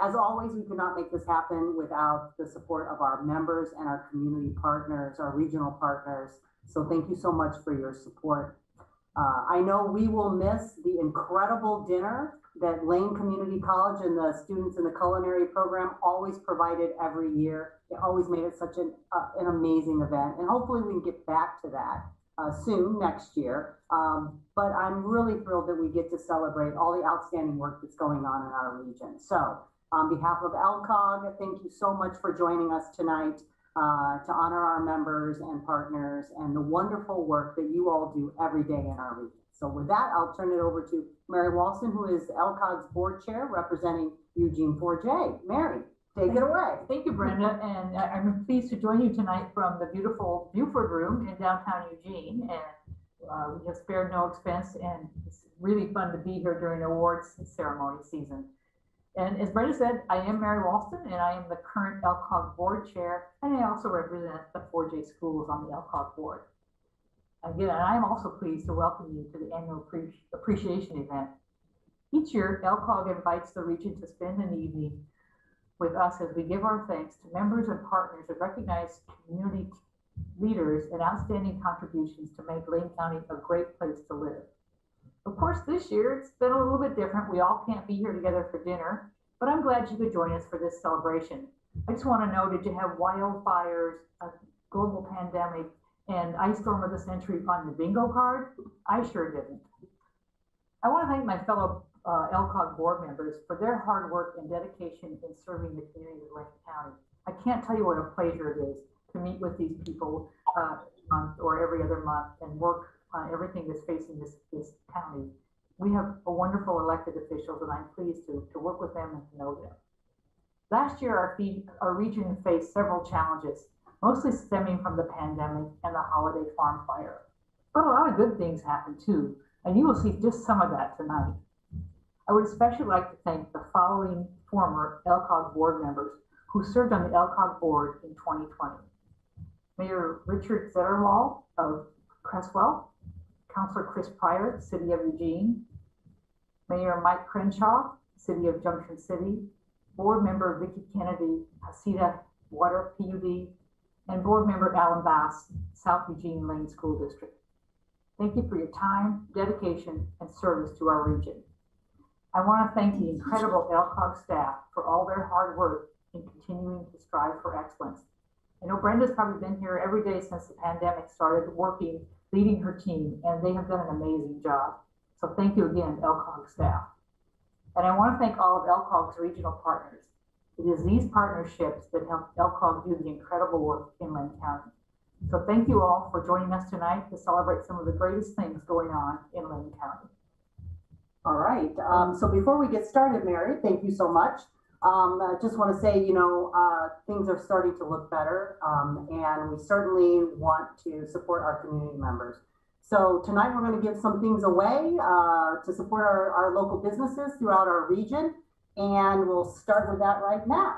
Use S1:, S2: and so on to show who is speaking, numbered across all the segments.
S1: As always, we could not make this happen without the support of our members and our community partners, our regional partners. So thank you so much for your support. I know we will miss the incredible dinner that Lane Community College and the students in the culinary program always provided every year. It always made it such an amazing event, and hopefully we can get back to that soon next year. But I'm really thrilled that we get to celebrate all the outstanding work that's going on in our region. So on behalf of LCOG, thank you so much for joining us tonight to honor our members and partners and the wonderful work that you all do every day in our region. So with that, I'll turn it over to Mary Walson, who is LCOG's board chair representing Eugene 4J. Mary, take it away.
S2: Thank you, Brenda. And I'm pleased to join you tonight from the beautiful Buford Room in downtown Eugene. And we have spared no expense, and it's really fun to be here during the awards ceremony season. And as Brenda said, I am Mary Walston, and I am the current LCOG board chair, and I also represent the 4J schools on the LCOG board. Again, and I'm also pleased to welcome you to the annual appreciation event. Each year, LCOG invites the region to spend an evening with us as we give our thanks to members and partners and recognize community leaders and outstanding contributions to make Lane County a great place to live. Of course, this year it's been a little bit different. We all can't be here together for dinner, but I'm glad you could join us for this celebration. I just want to know, did you have wildfires, a global pandemic, and ice storm of the century on your bingo card? I sure didn't. I want to thank my fellow LCOG board members for their hard work and dedication in serving the community of Lane County. I can't tell you what a pleasure it is to meet with these people month or every other month and work on everything that's facing this county. We have a wonderful elected officials, and I'm pleased to work with them and to know them. Last year, our region faced several challenges, mostly stemming from the pandemic and the holiday farm fire. But a lot of good things happened too, and you will see just some of that tonight. I would especially like to thank the following former LCOG board members who served on the LCOG board in 2020. Mayor Richard Zetterwall of Cresswell, Councilor Chris Pryor, City of Eugene, Mayor Mike Crenshaw, City of Junction City, Board Member Vicki Kennedy, Hasita Water PUD, and Board Member Alan Bass, South Eugene Lane School District. Thank you for your time, dedication, and service to our region. I want to thank the incredible LCOG staff for all their hard work in continuing to strive for excellence. I know Brenda's probably been here every day since the pandemic started working, leading her team, and they have done an amazing job. So thank you again, LCOG staff. And I want to thank all of LCOG's regional partners. It is these partnerships that help LCOG do the incredible work in Lane County. So thank you all for joining us tonight to celebrate some of the greatest things going on in Lane County.
S1: All right, so before we get started, Mary, thank you so much. I just want to say, things are starting to look better, and we certainly want to support our community members. So tonight we're going to give some things away to support our local businesses throughout our region, and we'll start with that right now.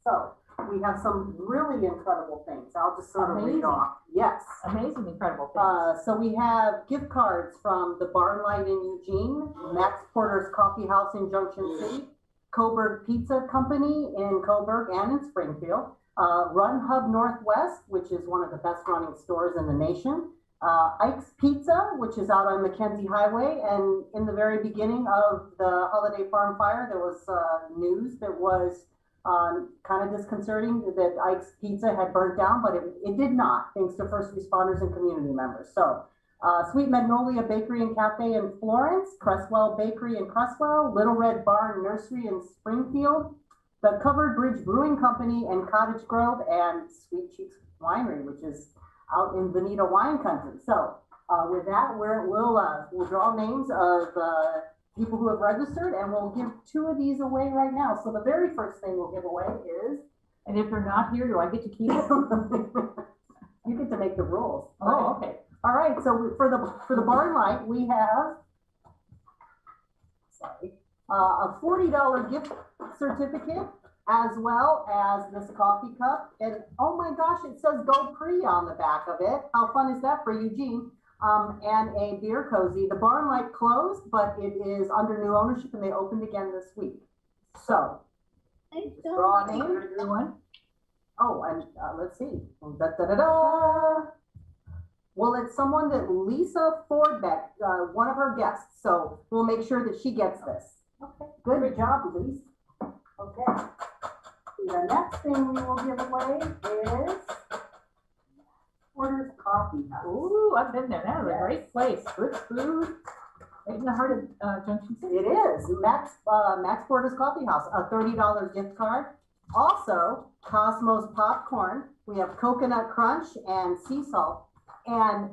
S1: So we have some really incredible things. I'll just sort of read off. Yes.
S2: Amazing, incredible things.
S1: So we have gift cards from the Barn Light in Eugene, Max Porter's Coffee House in Junction City, Coburg Pizza Company in Coburg and in Springfield, Run Hub Northwest, which is one of the best running stores in the nation, Ike's Pizza, which is out on Mackenzie Highway. And in the very beginning of the holiday farm fire, there was news that was kind of disconcerting that Ike's Pizza had burnt down, but it did not, thanks to first responders and community members. So Sweet Magnolia Bakery and Cafe in Florence, Cresswell Bakery in Cresswell, Little Red Barn Nursery in Springfield, the Covered Bridge Brewing Company in Cottage Grove, and Sweet Cheeks Winery, which is out in Bonita Wine Country. So with that, we'll draw names of people who have registered, and we'll give 2 of these away right now. So the very first thing we'll give away is,
S2: and if they're not here, do I get to keep it?
S1: You get to make the rules.
S2: Oh, okay.
S1: All right. So for the Barn Light, we have a $40 gift certificate, as well as this coffee cup. And oh my gosh, it says Go Pre on the back of it. How fun is that for Eugene? And a beer cozy. The Barn Light closed, but it is under new ownership, and they opened again this week. So, draw a name.
S2: Everyone.
S1: Oh, and let's see. Da, da, da, da. Well, it's someone that Lisa Fordbeck, one of her guests. So we'll make sure that she gets this. Okay. Good job, Lisa. Okay. The next thing we will give away is Porter's Coffee House.
S2: Ooh, I've been there. That is a great place. Good food. Right in the heart of Junction City.
S1: It is. Max Porter's Coffee House, a $30 gift card. Also, Cosmos Popcorn. We have Coconut Crunch and Sea Salt. And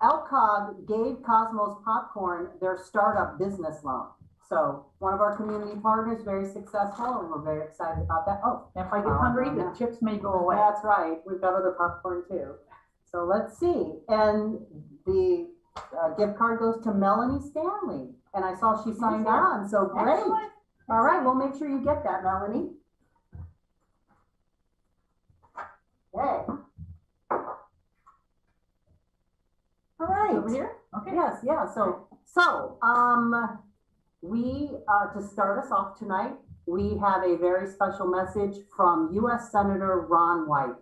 S1: LCOG gave Cosmos Popcorn their startup business loan. So one of our community partners, very successful, and we're very excited about that. Oh,
S2: and if I get hungry, the chips may go away.
S1: That's right. We've got other popcorn too. So let's see. And the gift card goes to Melanie Stanley. And I saw she signed on. So great.
S2: Excellent.
S1: All right. We'll make sure you get that, Melanie. Okay. All right.
S2: Over here? Okay.
S1: Yes, yeah. So we, to start us off tonight, we have a very special message from U.S. Senator Ron White.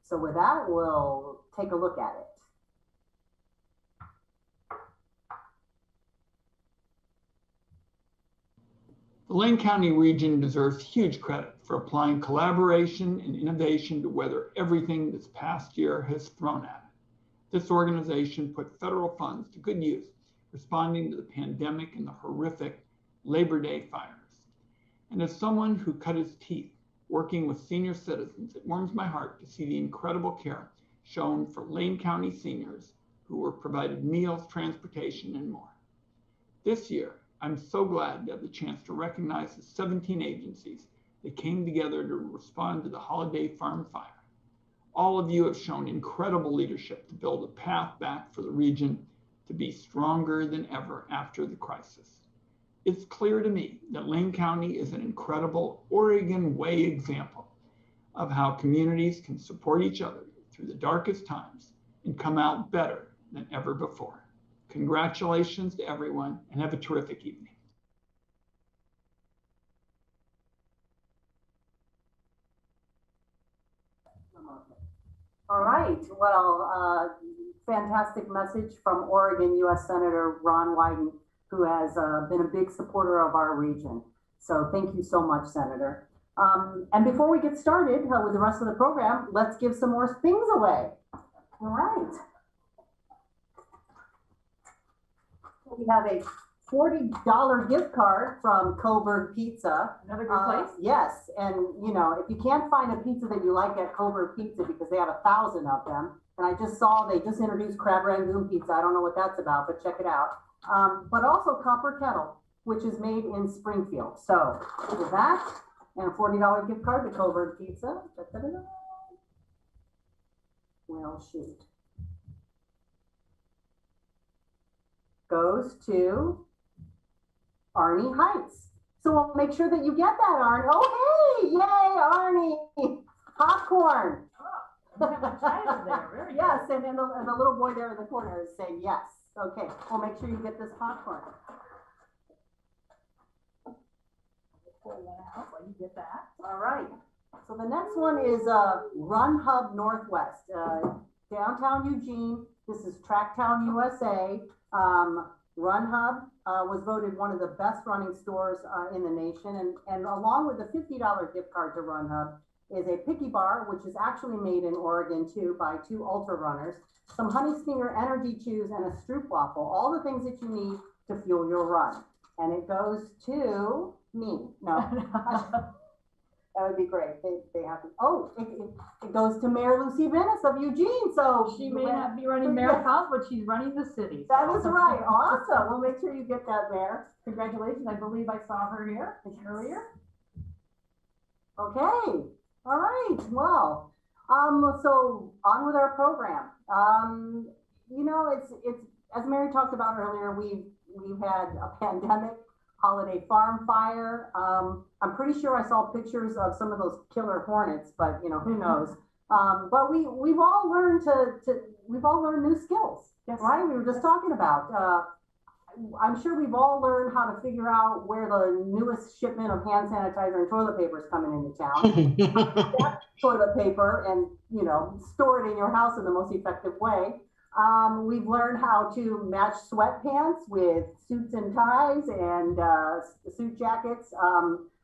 S1: So with that, we'll take a look at it.
S3: The Lane County region deserves huge credit for applying collaboration and innovation to weather everything this past year has thrown at it. This organization put federal funds to good use, responding to the pandemic and the horrific Labor Day fires. And as someone who cut his teeth working with senior citizens, it warms my heart to see the incredible care shown for Lane County seniors who were provided meals, transportation, and more. This year, I'm so glad to have the chance to recognize the 17 agencies that came together to respond to the Holiday Farm Fire. All of you have shown incredible leadership to build a path back for the region to be stronger than ever after the crisis. It's clear to me that Lane County is an incredible Oregon way example of how communities can support each other through the darkest times and come out better than ever before. Congratulations to everyone and have a terrific evening.
S1: All right, well, fantastic message from Oregon U.S. Senator Ron Wyden, who has been a big supporter of our region. So thank you so much, Senator. And before we get started with the rest of the program, let's give some more things away. All right. We have a $40 gift card from Coburg Pizza.
S2: Another good place?
S1: Yes, and you know, if you can't find a pizza that you like at Coburg Pizza, because they have 1,000 of them, and I just saw they just introduced crab rangoon pizza. I don't know what that's about, but check it out. But also Copper Kettle, which is made in Springfield. So with that, and a $40 gift card to Coburg Pizza. Well, shoot. Goes to Arnie Heights. So we'll make sure that you get that, Arnie. Oh, hey, yay, Arnie. Popcorn.
S2: Oh, you have a child there. Very
S1: yes,
S2: good.
S1: and the little boy there in the corner is saying yes. Okay, we'll make sure you get this popcorn.
S2: Pull one out while you get that.
S1: All right. So the next one is Run Hub Northwest, downtown Eugene. This is Tracktown USA. Run Hub was voted one of the best running stores in the nation. And along with the $50 gift card to Run Hub is a picky bar, which is actually made in Oregon too by 2 ultra runners, some Honey Stinger energy chews, and a Stroop waffle, all the things that you need to fuel your run. And it goes to me. No, that would be great. They have to, oh, it goes to Mayor Lucy Venus of Eugene. So
S2: She may not be running marathons, but she's running the city.
S1: That is right. Awesome. We'll make sure you get that, Mayor.
S2: Congratulations. I believe I saw her here earlier.
S1: Okay. All right. Well, so on with our program. You know, it's as Mary talked about earlier, we've had a pandemic, holiday farm fire. I'm pretty sure I saw pictures of some of those killer hornets, but you know, who knows? But we've all learned we've all learned new skills,
S2: yes.
S1: Right? We were just talking about I'm sure we've all learned how to figure out where the newest shipment of hand sanitizer and toilet paper is coming into town. That toilet paper and, store it in your house in the most effective way. We've learned how to match sweatpants with suits and ties and suit jackets.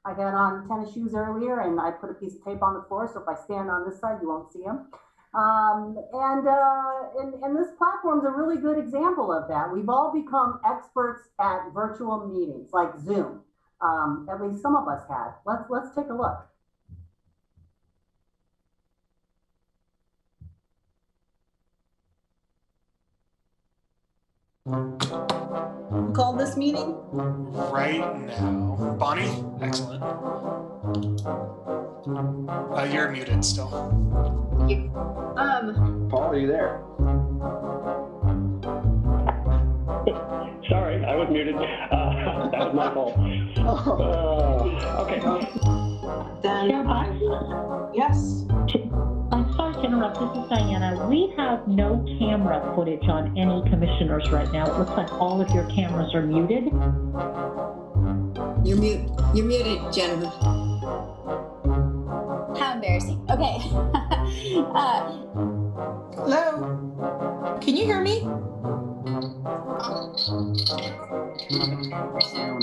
S1: I had on tennis shoes earlier and I put a piece of tape on the floor, so if I stand on this side, you won't see them. And this platform is a really good example of that. We've all become experts at virtual meetings like Zoom. At least some of us have. Let's take a look.
S4: Call this meeting
S5: right now. Bonnie, excellent. You're muted still.
S6: Paul, are you there?
S7: Sorry, I was muted. That was my fault. Okay.
S4: Yes.
S8: I'm sorry to interrupt. This is Diana. We have no camera footage on any commissioners right now. It looks like all of your cameras are muted.
S4: You're muted, Jennifer.
S9: How embarrassing. Okay.
S4: Hello? Can you hear me?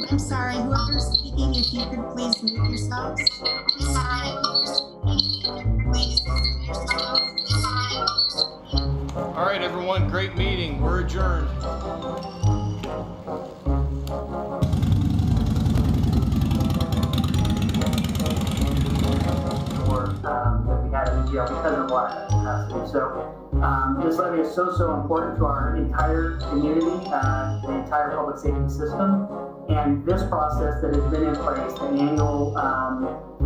S9: I'm sorry, whoever's speaking, if you could please mute yourselves.
S5: All right, everyone, great meeting. We're adjourned.
S10: That we had in jail because of lack of capacity. So this levy is so important to our entire community, the entire public safety system. And this process that has been in place, the annual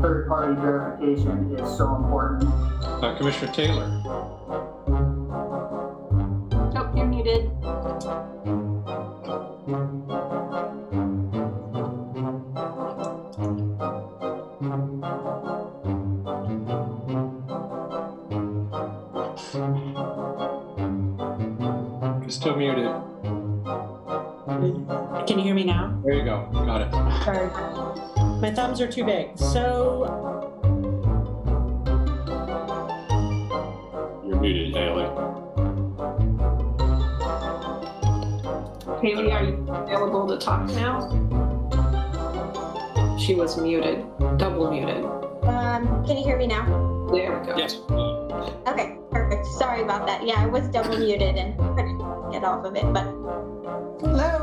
S10: third-party verification, is so important.
S7: Commissioner Taylor.
S9: Nope, you're muted.
S7: You're still muted.
S4: Can you hear me now?
S7: There you go. Got it.
S4: Sorry. My thumbs are too big. So,
S7: You're muted, Haley.
S11: Haley, are you available to talk now? She was muted, double muted.
S9: Can you hear me now?
S11: There we go.
S7: Yes.
S9: Okay, perfect. Sorry about that. Yeah, I was double muted and couldn't get off of it, but
S12: Hello?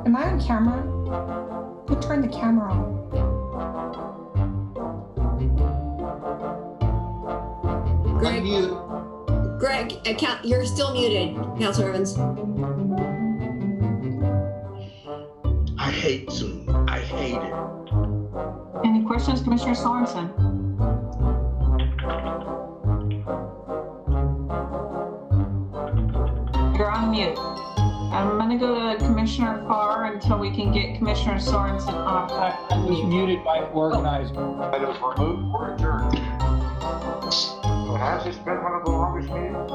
S12: Am I on camera? Who turned the camera on?
S4: Greg, you're still muted, Councilor Evans.
S6: I hate Zoom. I hate it.
S11: Any questions, Commissioner Sorensen? You're on mute. I'm gonna go to Commissioner Farr until we can get Commissioner Sorensen off.
S3: I was muted by organizer.
S6: Items were moved or adjourned. So has this been one of the longest meetings?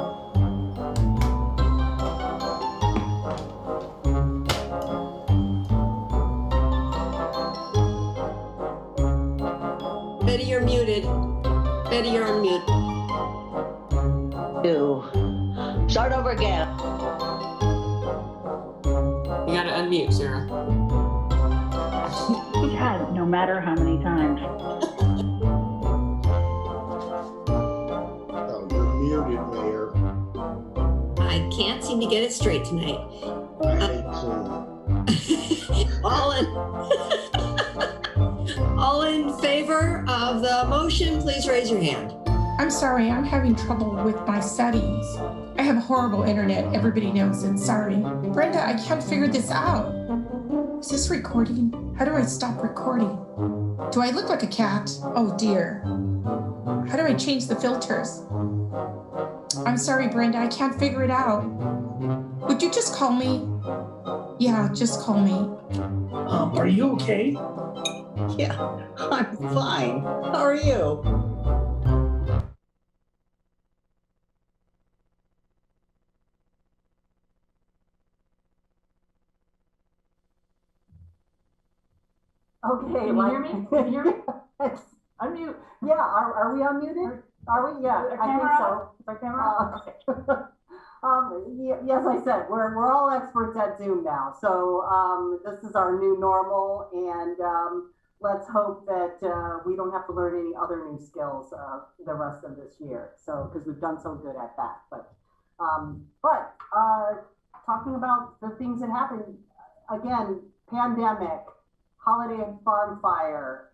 S4: Betty, you're muted. Betty, you're on mute.
S8: Start over again.
S4: You gotta unmute, Sarah.
S8: God, no matter how many times.
S6: Oh, you're muted, Mayor.
S4: I can't seem to get it straight tonight.
S6: I hate Zoom.
S4: All in favor of the motion, please raise your hand.
S12: I'm sorry, I'm having trouble with my settings. I have horrible internet, everybody knows it, sorry. Brenda, I can't figure this out. Is this recording? How do I stop recording? Do I look like a cat? Oh dear. How do I change the filters? I'm sorry, Brenda, I can't figure it out. Would you just call me? Yeah, just call me.
S10: Are you okay?
S4: Yeah, I'm fine. How are you?
S1: Okay.
S2: Can you hear me? Can you hear me? Unmute.
S1: Yeah, are we unmuted? Are we? Yeah, I think so.
S2: Is our camera on?
S1: Yes, I said, we're all experts at Zoom now. So this is our new normal, and let's hope that we don't have to learn any other new skills the rest of this year. So, because we've done so good at that. But talking about the things that happened, again, pandemic, holiday farm fire,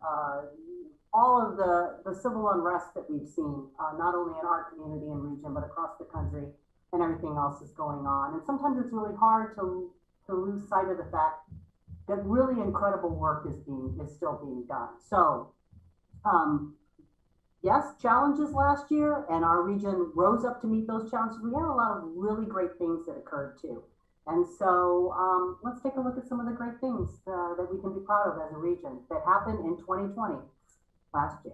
S1: all of the civil unrest that we've seen, not only in our community and region, but across the country, and everything else is going on. And sometimes it's really hard to lose sight of the fact that really incredible work is still being done. So, yes, challenges last year, and our region rose up to meet those challenges. We had a lot of really great things that occurred too. And so let's take a look at some of the great things that we can be proud of as a region that happened in 2020 last year.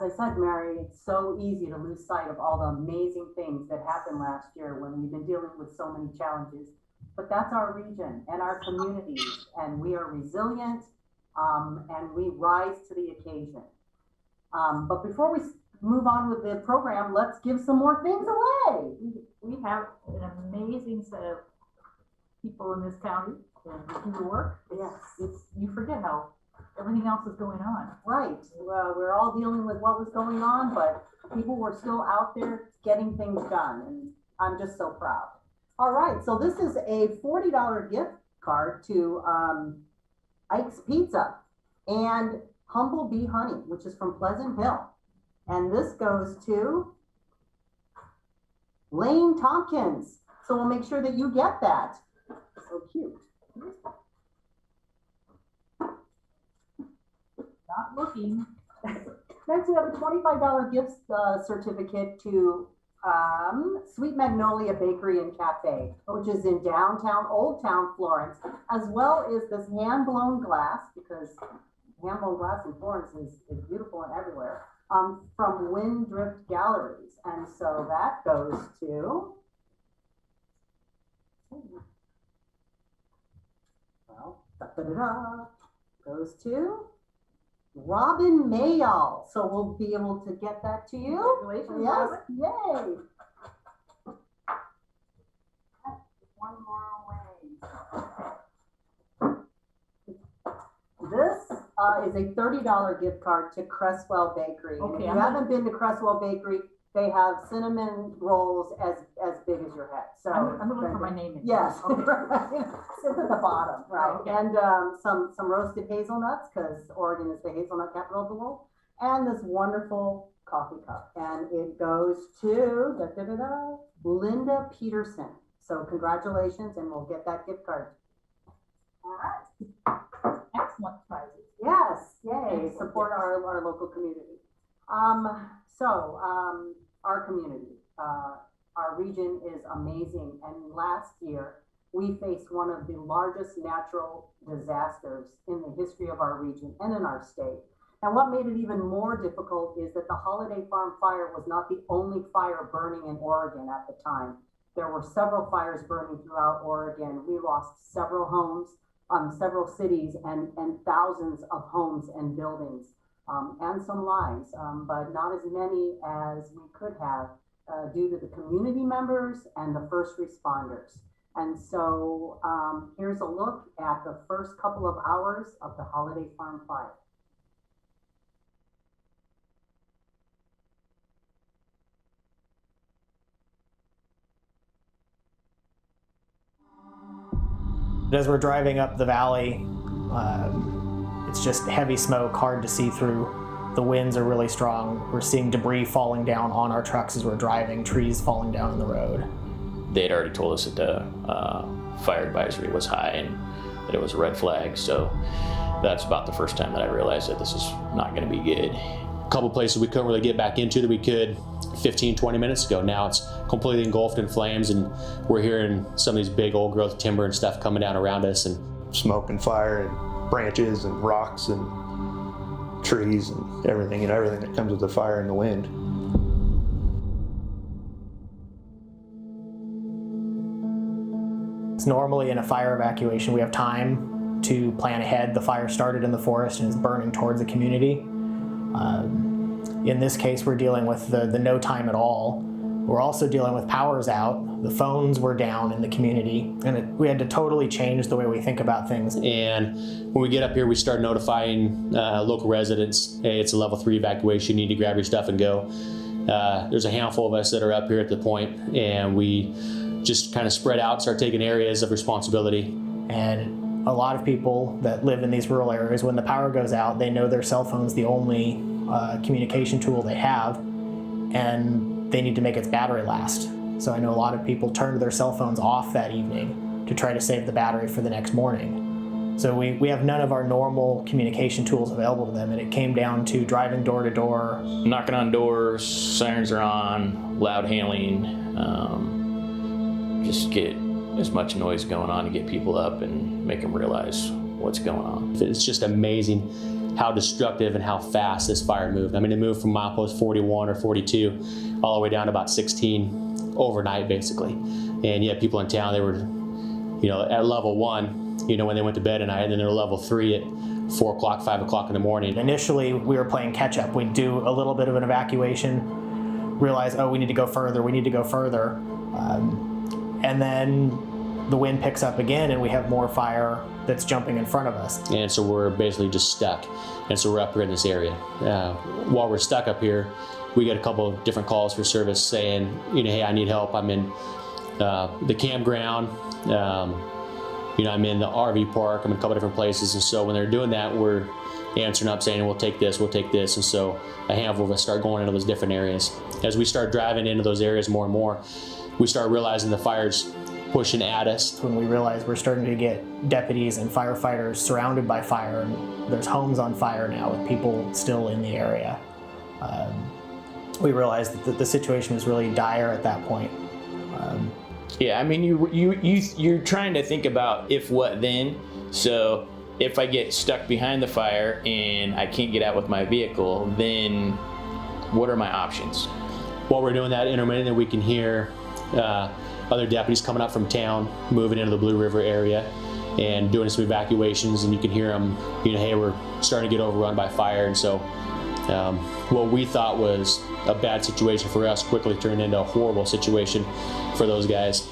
S1: as I said, Mary, it's so easy to lose sight of all the amazing things that happened last year when we've been dealing with so many challenges. But that's our region and our communities, and we are resilient, and we rise to the occasion. But before we move on with the program, let's give some more things away.
S2: We have an amazing set of people in this county and do the work. You forget how everything else is going on.
S1: Right. We're all dealing with what was going on, but people were still out there getting things done, and I'm just so proud. All right, so this is a $40 gift card to Ike's Pizza and Humble Bee Honey, which is from Pleasant Hill. And this goes to Lane Tompkins. So we'll make sure that you get that. So cute.
S2: Not looking.
S1: Next, we have a $25 gift certificate to Sweet Magnolia Bakery and Cafe, which is in downtown Old Town Florence, as well as this hand-blown glass, because hand-blown glass in Florence is beautiful and everywhere, from Windrift Galleries. And so that goes to, well, goes to Robin Mayall. So we'll be able to get that to you.
S2: Congratulations,
S1: yes,
S2: Robin.
S1: yay. One more away. This is a $30 gift card to Cresswell Bakery.
S2: Okay,
S1: And if you haven't been to Cresswell Bakery, they have cinnamon rolls as big as your head. So
S2: I'm looking for my name in.
S1: yes,
S2: Okay.
S1: sits at the bottom, right?
S2: Okay.
S1: And some roasted hazelnuts, because Oregon is the hazelnut capital of the world, and this wonderful coffee cup. And it goes to Linda Peterson. So congratulations, and we'll get that gift card. All right.
S2: Excellent prizes.
S1: Yes, yay, support our local community. Our community, our region is amazing. And last year, we faced one of the largest natural disasters in the history of our region and in our state. And what made it even more difficult is that the Holiday Farm fire was not the only fire burning in Oregon at the time. There were several fires burning throughout Oregon. We lost several homes, several cities, and thousands of homes and buildings, and some lives, but not as many as we could have due to the community members and the first responders. And so here's a look at the first couple of hours of the Holiday Farm fire.
S13: As we're driving up the valley, it's just heavy smoke, hard to see through. The winds are really strong. We're seeing debris falling down on our trucks as we're driving, trees falling down on the road.
S7: They had already told us that the fire advisory was high and that it was a red flag, so that's about the first time that I realized that this is not going to be good. A couple places we couldn't really get back into that we could 15, 20 minutes ago. Now it's completely engulfed in flames, and we're hearing some of these big old growth timber and stuff coming down around us. And
S14: smoke and fire and branches and rocks and trees and everything, everything that comes with the fire and the wind.
S13: It's normally in a fire evacuation, we have time to plan ahead. The fire started in the forest and is burning towards the community. In this case, we're dealing with the no time at all. We're also dealing with powers out. The phones were down in the community, and we had to totally change the way we think about things.
S7: And when we get up here, we start notifying local residents, hey, it's a level 3 evacuation, you need to grab your stuff and go. There's a handful of us that are up here at the point, and we just kind of spread out, start taking areas of responsibility.
S13: And a lot of people that live in these rural areas, when the power goes out, they know their cell phone's the only communication tool they have, and they need to make its battery last. So I know a lot of people turned their cell phones off that evening to try to save the battery for the next morning. So we have none of our normal communication tools available to them, and it came down to driving door to door.
S7: Knocking on doors, sirens are on, loud hailing, just get as much noise going on to get people up and make them realize what's going on. It's just amazing how destructive and how fast this fire moved. I mean, it moved from milepost 41 or 42 all the way down to about 16 overnight, basically. And yet people in town, they were, at level 1, when they went to bed at night, and then they were level 3 at 4 o'clock, 5 o'clock in the morning.
S13: Initially, we were playing catch up. We'd do a little bit of an evacuation, realize, we need to go further, and then the wind picks up again and we have more fire that's jumping in front of us.
S7: And so we're basically just stuck. And so we're up here in this area. While we're stuck up here, we get a couple of different calls for service saying, hey, I need help. I'm in the campground. I'm in the RV park. I'm in a couple different places. And so when they're doing that, we're answering up saying, we'll take this. And so a handful of us start going into those different areas. As we start driving into those areas more and more, we start realizing the fire's pushing at us.
S13: When we realized we're starting to get deputies and firefighters surrounded by fire, and there's homes on fire now with people still in the area, we realized that the situation was really dire at that point.
S15: Yeah, I mean, you're trying to think about if, what, then. So if I get stuck behind the fire and I can't get out with my vehicle, then what are my options?
S7: While we're doing that intermittently, we can hear other deputies coming up from town, moving into the Blue River area and doing some evacuations, and you can hear them, hey, we're starting to get overrun by fire. And so what we thought was a bad situation for us quickly turned into a horrible situation for those guys.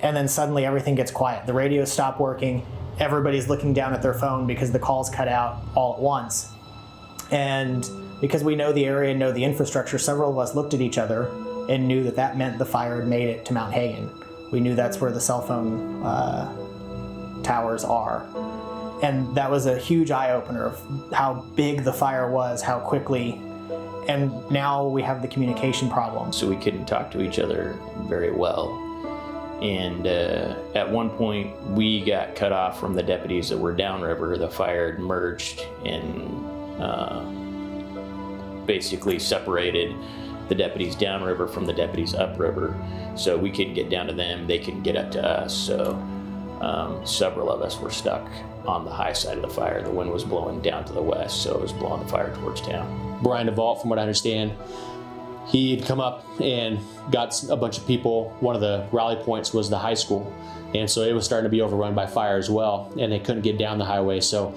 S13: And then suddenly everything gets quiet. The radios stop working. Everybody's looking down at their phone because the calls cut out all at once. And because we know the area, know the infrastructure, several of us looked at each other and knew that meant the fire had made it to Mount Hagen. We knew that's where the cell phone towers are. And that was a huge eye-opener of how big the fire was, how quickly, and now we have the communication problem.
S15: So we couldn't talk to each other very well. And at one point, we got cut off from the deputies that were downriver. The fire had merged and basically separated the deputies downriver from the deputies upriver. So we couldn't get down to them, they couldn't get up to us. So several of us were stuck on the high side of the fire. The wind was blowing down to the west, so it was blowing the fire towards town.
S7: Brian DeVault, from what I understand, he had come up and got a bunch of people. One of the rally points was the high school. And so it was starting to be overrun by fire as well, and they couldn't get down the highway. So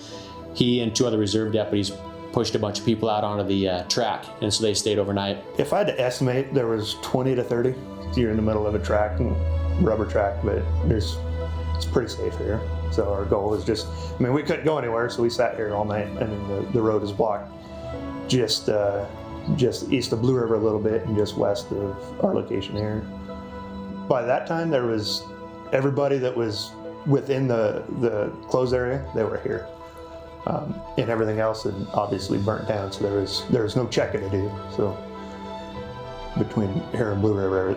S7: he and 2 other reserve deputies pushed a bunch of people out onto the track, and so they stayed overnight.
S14: If I had to estimate, there was 20 to 30. You're in the middle of a track, and rubber track, but it's pretty safe here. So our goal is we couldn't go anywhere, so we sat here all night. I mean, the road is blocked just east of Blue River a little bit and just west of our location here. By that time, there was everybody that was within the closed area, they were here. And everything else had obviously burnt down, so there was no checking to do. So between here and Blue River,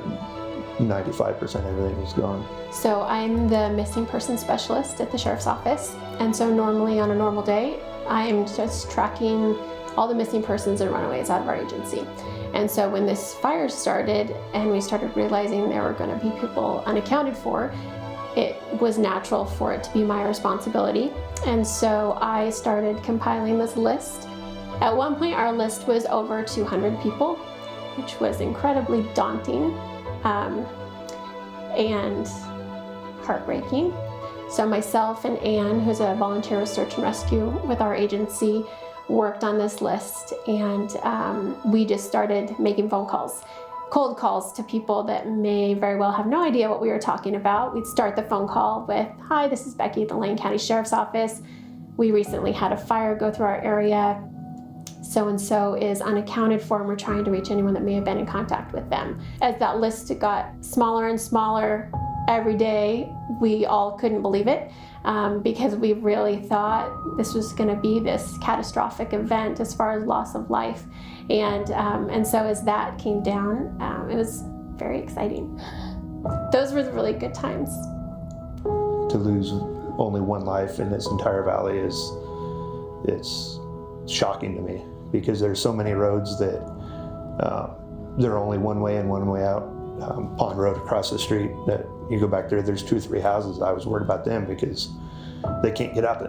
S14: 95% everything was gone.
S16: So I'm the missing person specialist at the sheriff's office, and so normally on a normal day, I'm just tracking all the missing persons and runaways out of our agency. And so when this fire started and we started realizing there were going to be people unaccounted for, it was natural for it to be my responsibility. And so I started compiling this list. At one point, our list was over 200 people, which was incredibly daunting and heartbreaking. So myself and Anne, who's a volunteer with search and rescue with our agency, worked on this list, and we just started making phone calls. Cold calls to people that may very well have no idea what we were talking about. We'd start the phone call with, "Hi, this is Becky at the Lane County Sheriff's Office. We recently had a fire go through our area. So-and-so is unaccounted for, and we're trying to reach anyone that may have been in contact with them." As that list got smaller and smaller every day, we all couldn't believe it because we really thought this was going to be this catastrophic event as far as loss of life. And so as that came down, it was very exciting. Those were the really good times.
S14: To lose only one life in this entire valley it's shocking to me, because there's so many roads that they're only one way in, one way out. Pond Road across the street, that you go back there's 2 or 3 houses. I was worried about them because they can't get out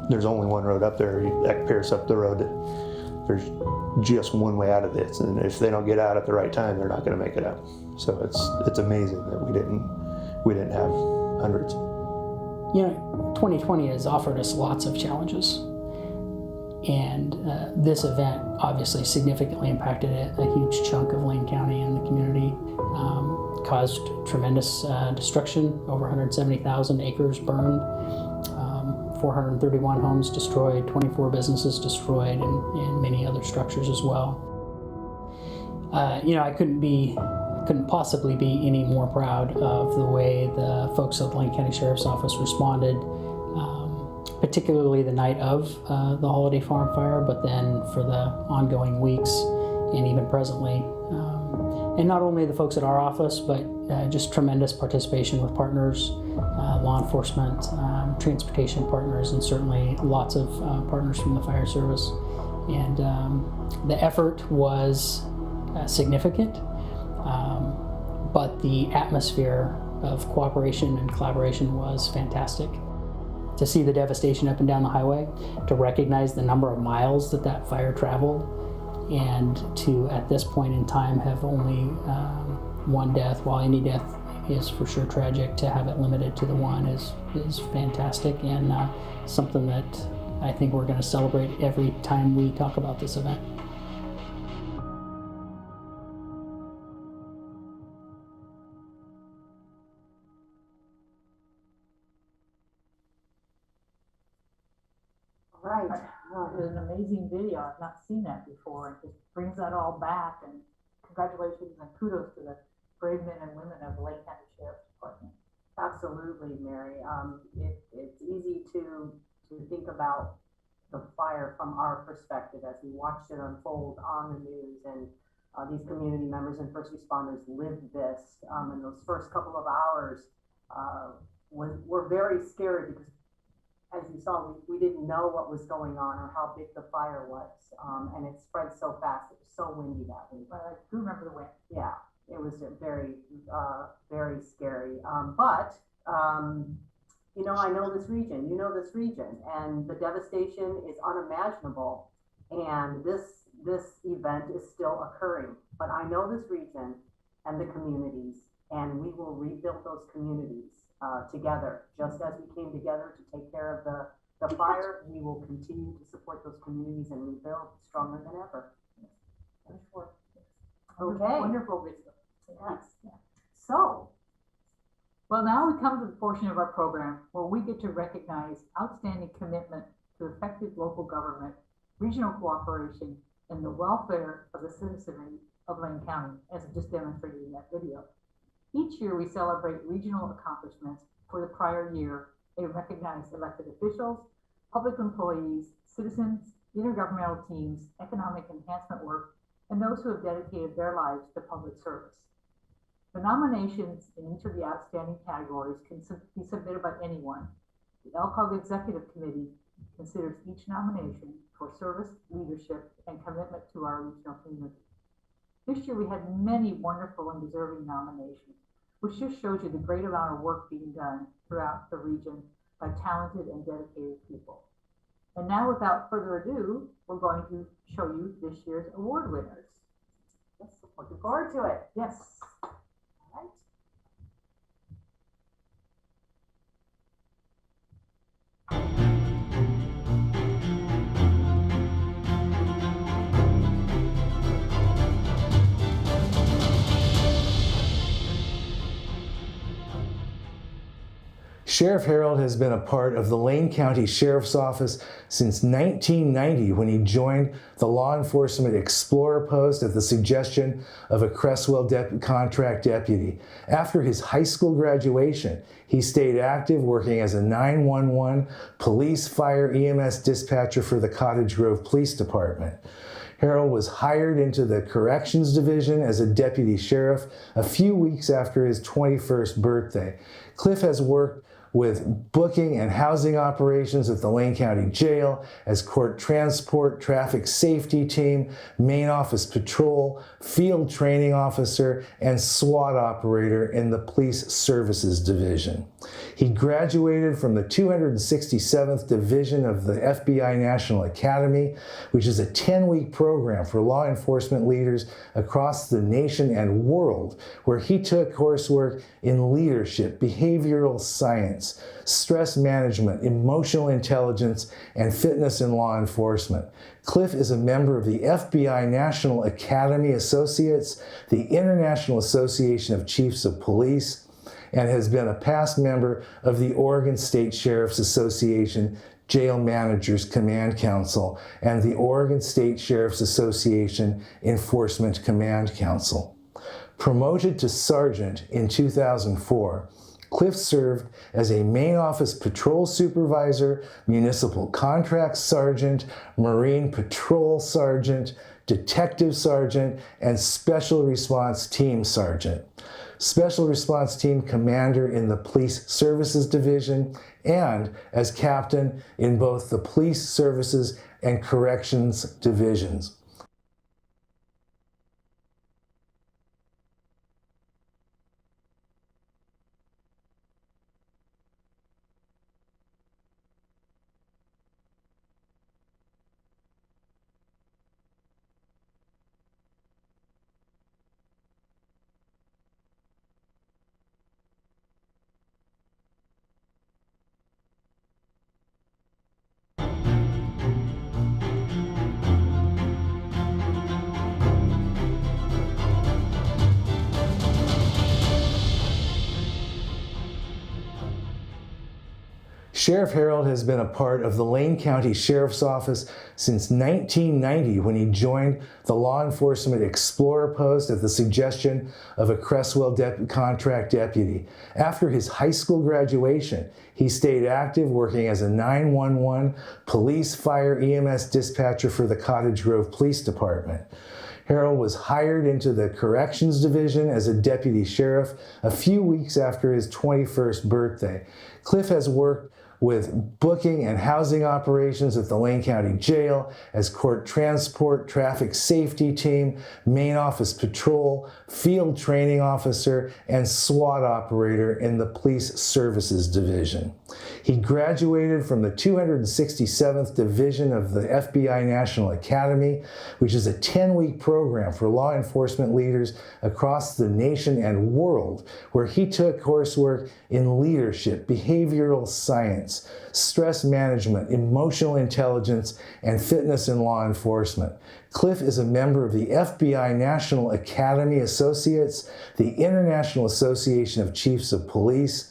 S14: there's only one road up there. At Pierce up the road, there's just one way out of this, and if they don't get out at the right time, they're not going to make it out. So it's amazing that we didn't have hundreds.
S17: 2020 has offered us lots of challenges, and this event obviously significantly impacted a huge chunk of Lane County and the community. Caused tremendous destruction, over 170,000 acres burned, 431 homes destroyed, 24 businesses destroyed, and many other structures as well. I couldn't possibly be any more proud of the way the folks at the Lane County Sheriff's Office responded, particularly the night of the Holiday Farm fire, but then for the ongoing weeks and even presently. And not only the folks at our office, but just tremendous participation with partners, law enforcement, transportation partners, and certainly lots of partners from the fire service. And the effort was significant, but the atmosphere of cooperation and collaboration was fantastic. To see the devastation up and down the highway, to recognize the number of miles that fire traveled, and to, at this point in time, have only one death, while any death is for sure tragic, to have it limited to the one is fantastic, and something that I think we're going to celebrate every time we talk about this event.
S1: Right.
S2: It was an amazing video. I've not seen that before. It just brings that all back, and congratulations and kudos to the brave men and women of the Lane County Sheriff's Department.
S1: Absolutely, Mary. It's easy to think about the fire from our perspective as we watched it unfold on the news, and these community members and first responders lived this. And those first couple of hours were very scary because, as you saw, we didn't know what was going on or how big the fire was, and it spread so fast. It was so windy that week.
S2: But I do remember the wind.
S1: Yeah, it was very, very scary. But I know this region. You know this region, and the devastation is unimaginable. And this event is still occurring. But I know this region and the communities, and we will rebuild those communities together. Just as we came together to take care of the fire, we will continue to support those communities and rebuild stronger than ever. Okay.
S2: Wonderful wisdom.
S1: Yes. So,
S2: well, now we come to the portion of our program where we get to recognize outstanding commitment to effective local government, regional cooperation, and the welfare of the citizenry of Lane County, as just demonstrated in that video. Each year we celebrate regional accomplishments for the prior year and recognize elected officials, public employees, citizens, intergovernmental teams, economic enhancement work, and those who have dedicated their lives to public service. The nominations in each of the outstanding categories can be submitted by anyone. The LCOG Executive Committee considers each nomination for service, leadership, and commitment to our regional community. This year we had many wonderful and deserving nominations, which just shows you the great amount of work being done throughout the region by talented and dedicated people. And now, without further ado, we're going to show you this year's award winners.
S1: Yes, looking forward to it.
S2: Yes.
S1: All right.
S18: Sheriff Harold has been a part of the Lane County Sheriff's Office since 1990 when he joined the Law Enforcement Explorer post at the suggestion of a Cresswell contract deputy. After his high school graduation, he stayed active working as a 911 police, fire, EMS dispatcher for the Cottage Grove Police Department. Harold was hired into the Corrections Division as a deputy sheriff a few weeks after his 21st birthday. Cliff has worked with booking and housing operations at the Lane County Jail as court transport, traffic safety team, main office patrol, field training officer, and SWAT operator in the Police Services Division. He graduated from the 267th Division of the FBI National Academy, which is a 10-week program for law enforcement leaders across the nation and world, where he took coursework in leadership, behavioral science, stress management, emotional intelligence, and fitness in law enforcement. Cliff is a member of the FBI National Academy Associates, the International Association of Chiefs of Police, and has been a past member of the Oregon State Sheriff's Association Jail Managers Command Council and the Oregon State Sheriff's Association Enforcement Command Council. Promoted to sergeant in 2004, Cliff served as a main office patrol supervisor, municipal contract sergeant, Marine patrol sergeant, detective sergeant, and special response team sergeant. Special Response Team Commander in the Police Services Division, and as captain in both the Police Services and Corrections Divisions. Sheriff Harold has been a part of the Lane County Sheriff's Office since 1990 when he joined the Law Enforcement Explorer post at the suggestion of a Cresswell contract deputy. After his high school graduation, he stayed active working as a 911 police, fire, EMS dispatcher for the Cottage Grove Police Department. Harold was hired into the Corrections Division as a deputy sheriff a few weeks after his 21st birthday. Cliff has worked with booking and housing operations at the Lane County Jail as court transport, traffic safety team, main office patrol, field training officer, and SWAT operator in the Police Services Division. He graduated from the 267th Division of the FBI National Academy, which is a 10-week program for law enforcement leaders across the nation and world, where he took coursework in leadership, behavioral science, stress management, emotional intelligence, and fitness in law enforcement. Cliff is a member of the FBI National Academy Associates, the International Association of Chiefs of Police,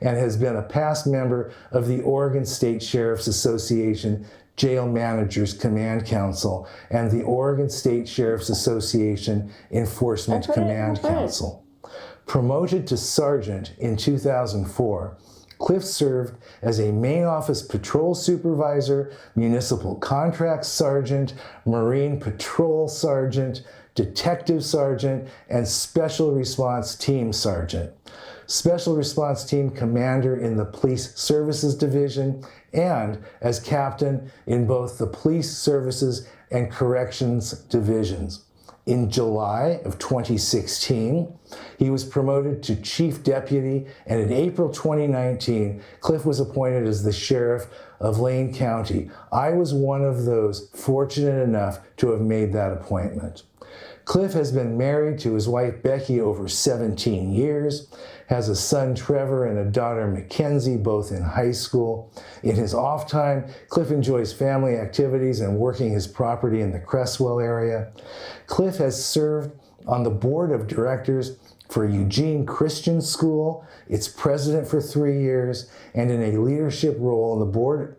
S18: and has been a past member of the Oregon State Sheriff's Association Jail Managers Command Council and the Oregon State Sheriff's Association Enforcement Command Council. Promoted to sergeant in 2004, Cliff served as a main office patrol supervisor, municipal contract sergeant, Marine patrol sergeant, detective sergeant, and special response team sergeant. Special Response Team Commander in the Police Services Division, and as captain in both the Police Services and Corrections Divisions. In July of 2016, he was promoted to Chief Deputy, and in April 2019, Cliff was appointed as the Sheriff of Lane County. I was one of those fortunate enough to have made that appointment. Cliff has been married to his wife Becky over 17 years, has a son Trevor and a daughter Mackenzie, both in high school. In his off time, Cliff enjoys family activities and working his property in the Cresswell area. Cliff has served on the board of directors for Eugene Christian School, its president for 3 years, and in a leadership role on the board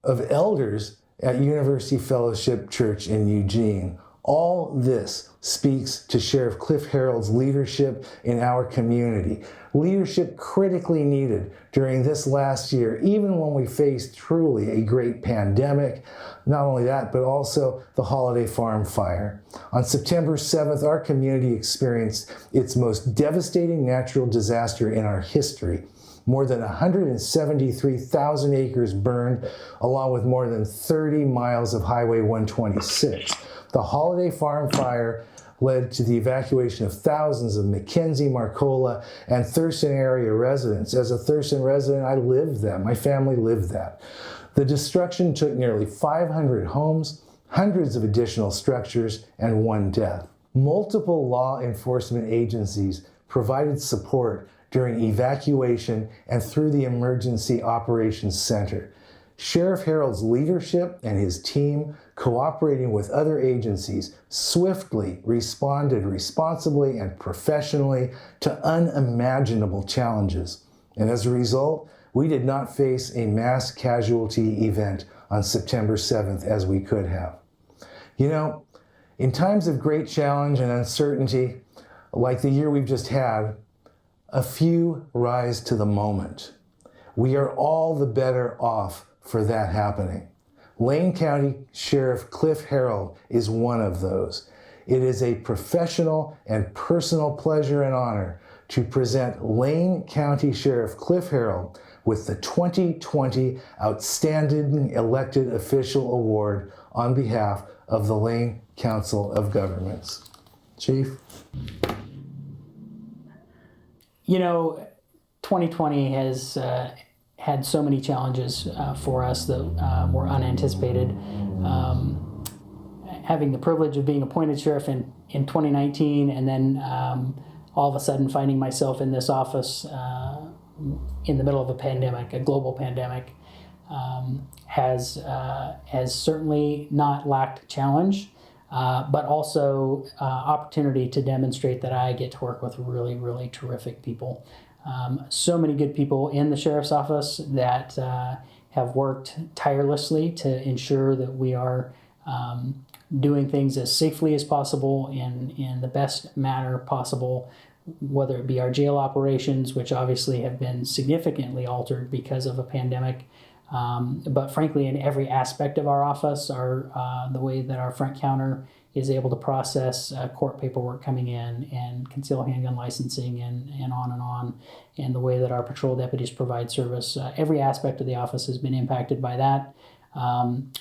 S18: of elders at University Fellowship Church in Eugene. All this speaks to Sheriff Cliff Harold's leadership in our community. Leadership critically needed during this last year, even when we faced truly a great pandemic. Not only that, but also the Holiday Farm fire. On September 7th, our community experienced its most devastating natural disaster in our history. more than 173,000 acres burned, along with more than 30 miles of Highway 126. The Holiday Farm fire led to the evacuation of thousands of McKenzie, Marcola, and Thurston area residents. As a Thurston resident, I lived that. My family lived that. The destruction took nearly 500 homes, hundreds of additional structures, and 1 death. Multiple law enforcement agencies provided support during evacuation and through the Emergency Operations Center. Sheriff Harold's leadership and his team, cooperating with other agencies, swiftly responded responsibly and professionally to unimaginable challenges. And as a result, we did not face a mass casualty event on September 7th as we could have. You know, in times of great challenge and uncertainty, like the year we've just had, a few rise to the moment. We are all the better off for that happening. Lane County Sheriff Cliff Harold is one of those. It is a professional and personal pleasure and honor to present Lane County Sheriff Cliff Harold with the 2020 Outstanding Elected Official Award on behalf of the Lane Council of Governments. Chief?
S17: You know, 2020 has had so many challenges for us that were unanticipated. Having the privilege of being appointed sheriff in 2019 and then all of a sudden finding myself in this office in the middle of a pandemic, a global pandemic, has certainly not lacked challenge, but also opportunity to demonstrate that I get to work with really, really terrific people. So many good people in the sheriff's office that have worked tirelessly to ensure that we are doing things as safely as possible in the best manner possible, whether it be our jail operations, which obviously have been significantly altered because of a pandemic, but frankly in every aspect of our office, the way that our front counter is able to process court paperwork coming in and concealed handgun licensing and on, and the way that our patrol deputies provide service. Every aspect of the office has been impacted by that.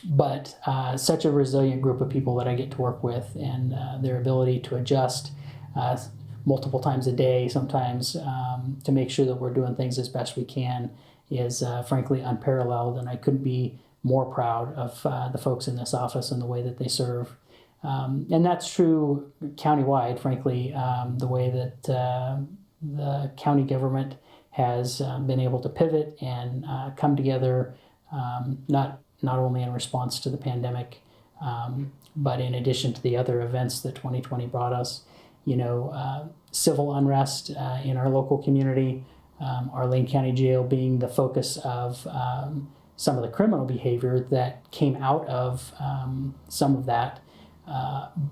S17: But such a resilient group of people that I get to work with, and their ability to adjust multiple times a day sometimes to make sure that we're doing things as best we can is frankly unparalleled, and I couldn't be more proud of the folks in this office and the way that they serve. And that's true countywide, frankly, the way that the county government has been able to pivot and come together, not only in response to the pandemic, but in addition to the other events that 2020 brought us. You know, civil unrest in our local community, our Lane County Jail being the focus of some of the criminal behavior that came out of some of that.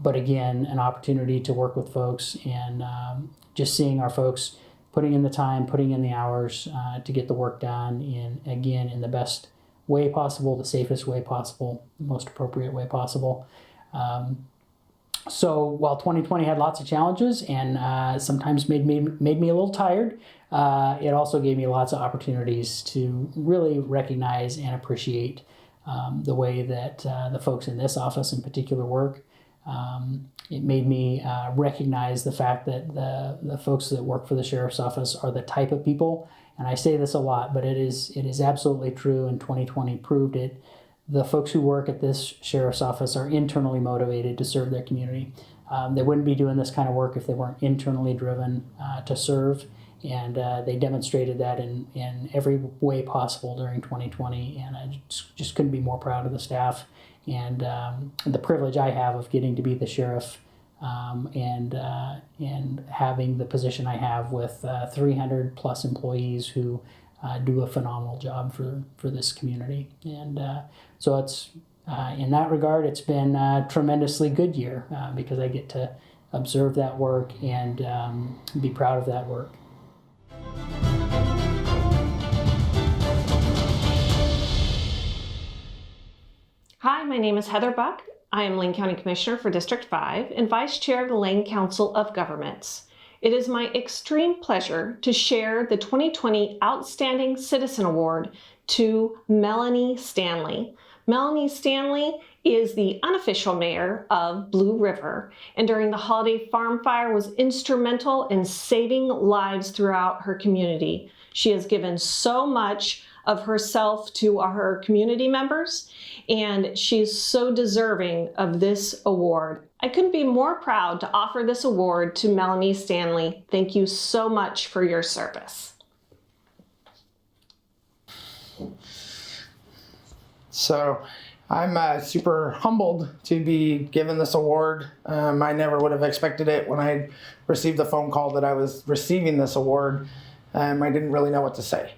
S17: But again, an opportunity to work with folks and just seeing our folks putting in the time, putting in the hours to get the work done in the best way possible, the safest way possible, the most appropriate way possible. So while 2020 had lots of challenges and sometimes made me a little tired, it also gave me lots of opportunities to really recognize and appreciate the way that the folks in this office in particular work. It made me recognize the fact that the folks that work for the sheriff's office are the type of people, and I say this a lot, but it is absolutely true, and 2020 proved it. The folks who work at this sheriff's office are internally motivated to serve their community. They wouldn't be doing this kind of work if they weren't internally driven to serve, and they demonstrated that in every way possible during 2020, and I just couldn't be more proud of the staff and the privilege I have of getting to be the sheriff and having the position I have with 300 plus employees who do a phenomenal job for this community. And so it's in that regard, it's been a tremendously good year because I get to observe that work and be proud of that work.
S19: Hi, my name is Heather Buck. I am Lane County Commissioner for District 5 and Vice Chair of the Lane Council of Governments. It is my extreme pleasure to share the 2020 Outstanding Citizen Award to Melanie Stanley. Melanie Stanley is the unofficial mayor of Blue River, and during the holiday farm fire was instrumental in saving lives throughout her community. She has given so much of herself to her community members, and she's so deserving of this award. I couldn't be more proud to offer this award to Melanie Stanley. Thank you so much for your service.
S20: So I'm super humbled to be given this award. I never would have expected it when I received the phone call that I was receiving this award. I didn't really know what to say.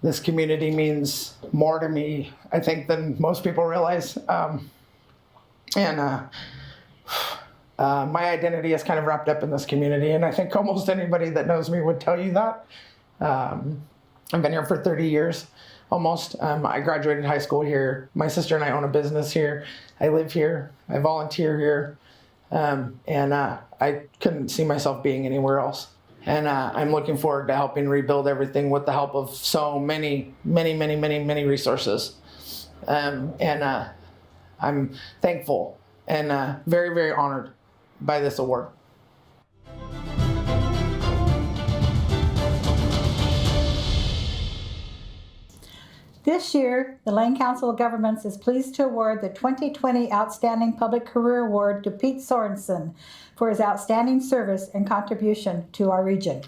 S20: This community means more to me, I think, than most people realize. My identity is kind of wrapped up in this community, and I think almost anybody that knows me would tell you that. I've been here for 30 years, almost. I graduated high school here. My sister and I own a business here. I live here. I volunteer here. I couldn't see myself being anywhere else. And I'm looking forward to helping rebuild everything with the help of so many resources. I'm thankful and very, very honored by this award.
S21: This year, the Lane Council of Governments is pleased to award the 2020 Outstanding Public Career Award to Pete Sorensen for his outstanding service and contribution to our region.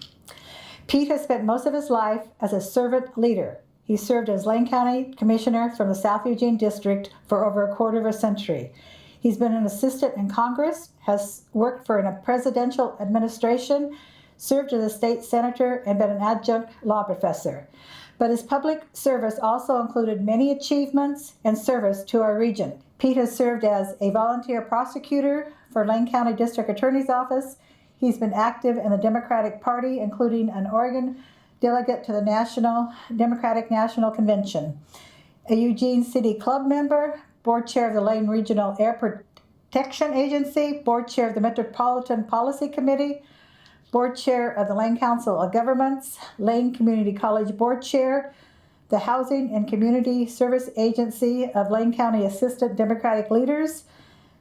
S21: Pete has spent most of his life as a servant leader. He served as Lane County Commissioner from the South Eugene District for over a quarter of a century. He's been an assistant in Congress, has worked for a presidential administration, served as a state senator, and been an adjunct law professor. But his public service also included many achievements and service to our region. Pete has served as a volunteer prosecutor for Lane County District Attorney's Office. He's been active in the Democratic Party, including an Oregon delegate to the Democratic National Convention, a Eugene City Club member, board chair of the Lane Regional Air Protection Agency, board chair of the Metropolitan Policy Committee, board chair of the Lane Council of Governments, Lane Community College board chair, the Housing and Community Service Agency of Lane County Assistant Democratic Leaders,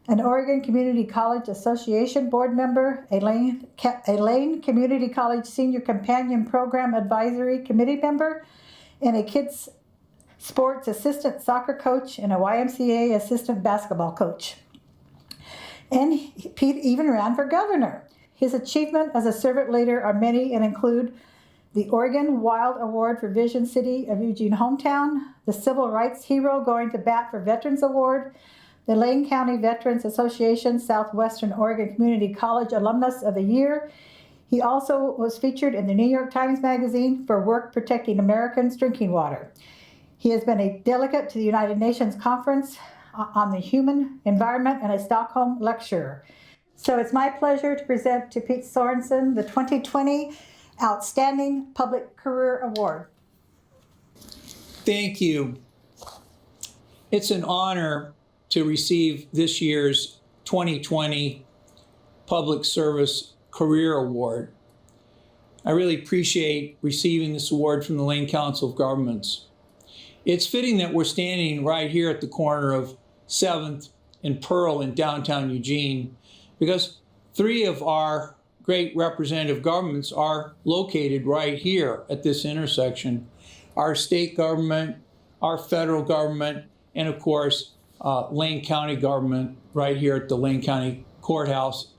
S21: an Oregon Community College Association board member, a Lane Community College Senior Companion Program Advisory Committee member, and a Kids Sports Assistant Soccer Coach and a YMCA Assistant Basketball Coach. And Pete even ran for governor. His achievements as a servant leader are many and include the Oregon Wild Award for Vision City of Eugene Hometown, the Civil Rights Hero Going to Bat for Veterans Award, the Lane County Veterans Association Southwestern Oregon Community College Alumnus of the Year. He also was featured in the New York Times Magazine for work protecting Americans' drinking water. He has been a delegate to the United Nations Conference on the Human Environment and a Stockholm lecturer. So it's my pleasure to present to Pete Sorensen the 2020 Outstanding Public Career Award.
S22: Thank you. It's an honor to receive this year's 2020 Public Service Career Award. I really appreciate receiving this award from the Lane Council of Governments. It's fitting that we're standing right here at the corner of 7th and Pearl in downtown Eugene, because 3 of our great representative governments are located right here at this intersection. Our state government, our federal government, and of course, Lane County government right here at the Lane County Courthouse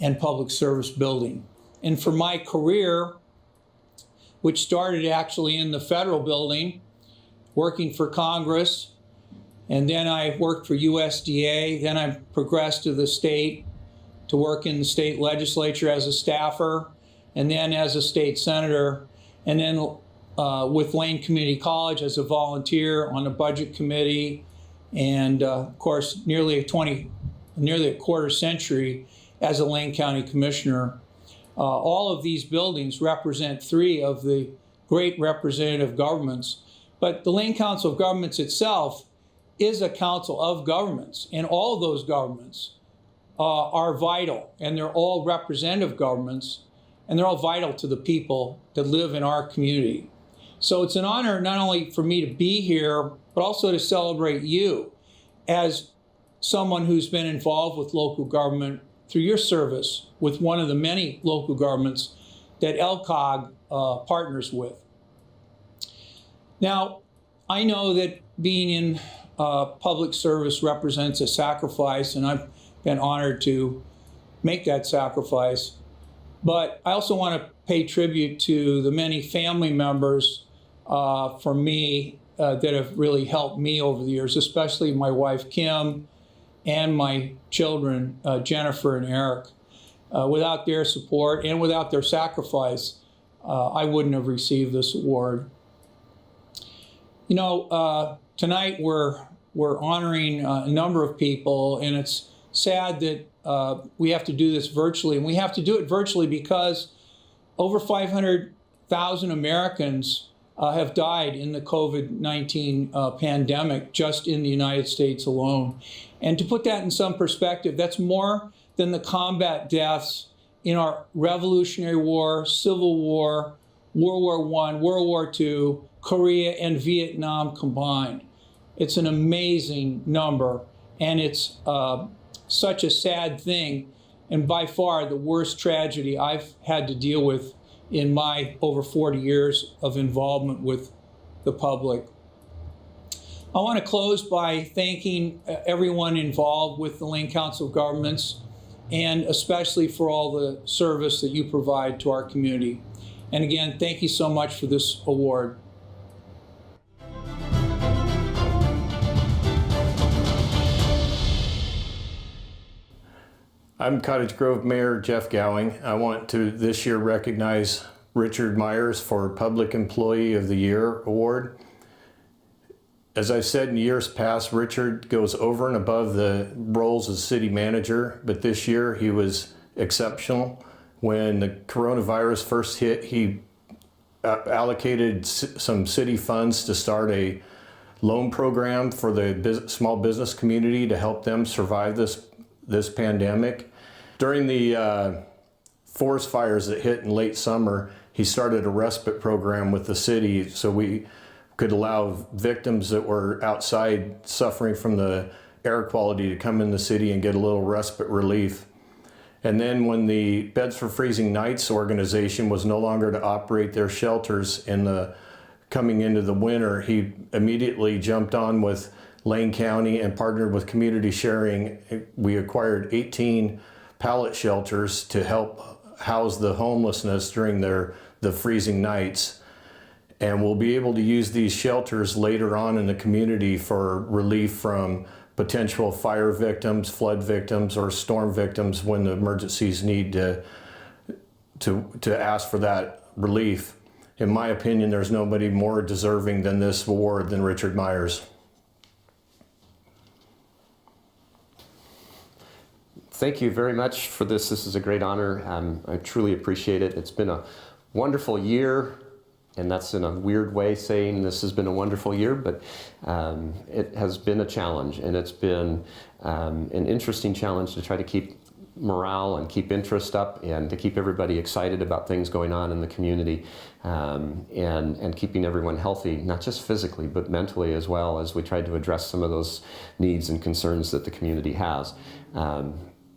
S22: and Public Service Building. And for my career, which started actually in the federal building, working for Congress, and then I worked for USDA, then I progressed to the state to work in the state legislature as a staffer, and then as a state senator, and then with Lane Community College as a volunteer on the budget committee, and of course, nearly a quarter century as a Lane County commissioner. All of these buildings represent 3 of the great representative governments, but the Lane Council of Governments itself is a council of governments, and all those governments are vital, and they're all representative governments, and they're all vital to the people that live in our community. So it's an honor not only for me to be here, but also to celebrate you as someone who's been involved with local government through your service with one of the many local governments that LCOG partners with. Now, I know that being in public service represents a sacrifice, and I've been honored to make that sacrifice. But I also want to pay tribute to the many family members for me that have really helped me over the years, especially my wife, Kim, and my children, Jennifer and Eric. Without their support and without their sacrifice, I wouldn't have received this award. You know, tonight we're honoring a number of people, and it's sad that we have to do this virtually. And we have to do it virtually because over 500,000 Americans have died in the COVID-19 pandemic just in the United States alone. And to put that in some perspective, that's more than the combat deaths in our Revolutionary War, Civil War, World War I, World War II, Korea, and Vietnam combined. It's an amazing number, and it's such a sad thing, and by far the worst tragedy I've had to deal with in my over 40 years of involvement with the public. I want to close by thanking everyone involved with the Lane Council of Governments, and especially for all the service that you provide to our community. And again, thank you so much for this award.
S5: I'm Cottage Grove Mayor Jeff Gowing. I want to this year recognize Richard Myers for Public Employee of the Year Award. As I've said in years past, Richard goes over and above the roles as city manager, but this year he was exceptional. When the coronavirus first hit, he allocated some city funds to start a loan program for the small business community to help them survive this pandemic. During the forest fires that hit in late summer, he started a respite program with the city so we could allow victims that were outside suffering from the air quality to come in the city and get a little respite relief. And then when the Beds for Freezing Nights organization was no longer to operate their shelters coming into the winter, he immediately jumped on with Lane County and partnered with Community Sharing. We acquired 18 pallet shelters to help house the homelessness during the freezing nights. And we'll be able to use these shelters later on in the community for relief from potential fire victims, flood victims, or storm victims when the emergencies need to ask for that relief. In my opinion, there's nobody more deserving than this award than Richard Myers.
S9: Thank you very much for this. This is a great honor. I truly appreciate it. It's been a wonderful year, and that's in a weird way saying this has been a wonderful year, but it has been a challenge, and it's been an interesting challenge to try to keep morale and keep interest up and to keep everybody excited about things going on in the community, and keeping everyone healthy, not just physically, but mentally as well, as we tried to address some of those needs and concerns that the community has.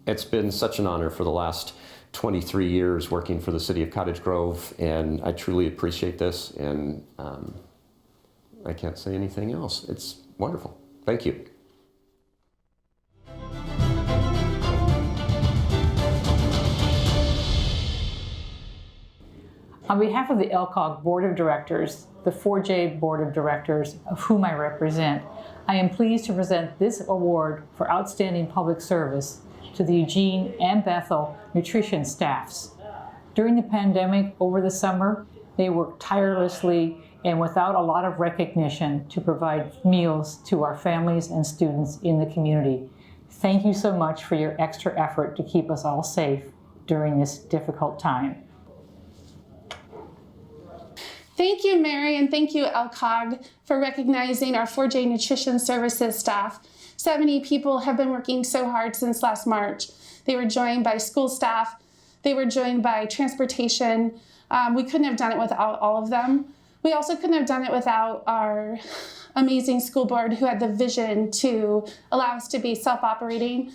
S9: It's been such an honor for the last 23 years working for the city of Cottage Grove, and I truly appreciate this, and I can't say anything else. It's wonderful. Thank you.
S2: On behalf of the LCOG Board of Directors, the 4J Board of Directors, of whom I represent, I am pleased to present this award for outstanding public service to the Eugene and Bethel nutrition staffs. During the pandemic over the summer, they worked tirelessly and without a lot of recognition to provide meals to our families and students in the community. Thank you so much for your extra effort to keep us all safe during this difficult time.
S23: Thank you, Mary, and thank you, LCOG, for recognizing our 4J Nutrition Services staff.
S3: 70 people have been working so hard since last March. They were joined by school staff. They were joined by transportation. We couldn't have done it without all of them. We also couldn't have done it without our amazing school board who had the vision to allow us to be self-operating.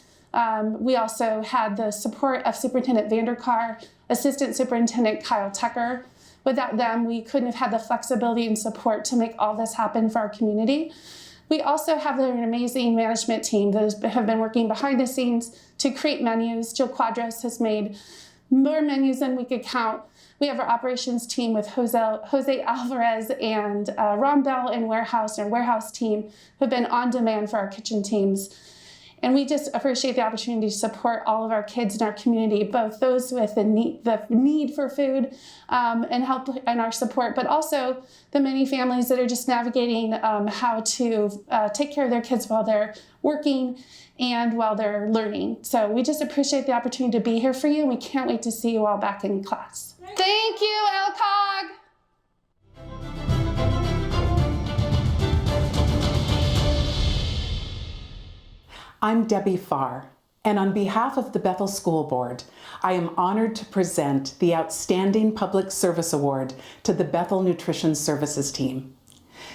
S3: We also had the support of Superintendent Vanderkar, Assistant Superintendent Kyle Tucker. Without them, we couldn't have had the flexibility and support to make all this happen for our community. We also have an amazing management team that have been working behind the scenes to create menus. Jill Quadros has made more menus than we could count. We have our operations team with Jose Alvarez and Ron Bell and warehouse team who have been on demand for our kitchen teams. And we just appreciate the opportunity to support all of our kids in our community, both those with the need for food and help and our support, but also the many families that are just navigating how to take care of their kids while they're working and while they're learning. So we just appreciate the opportunity to be here for you, and we can't wait to see you all back in class. Thank you, LCOG!
S11: I'm Debbie Farr, and on behalf of the Bethel School Board, I am honored to present the Outstanding Public Service Award to the Bethel Nutrition Services team.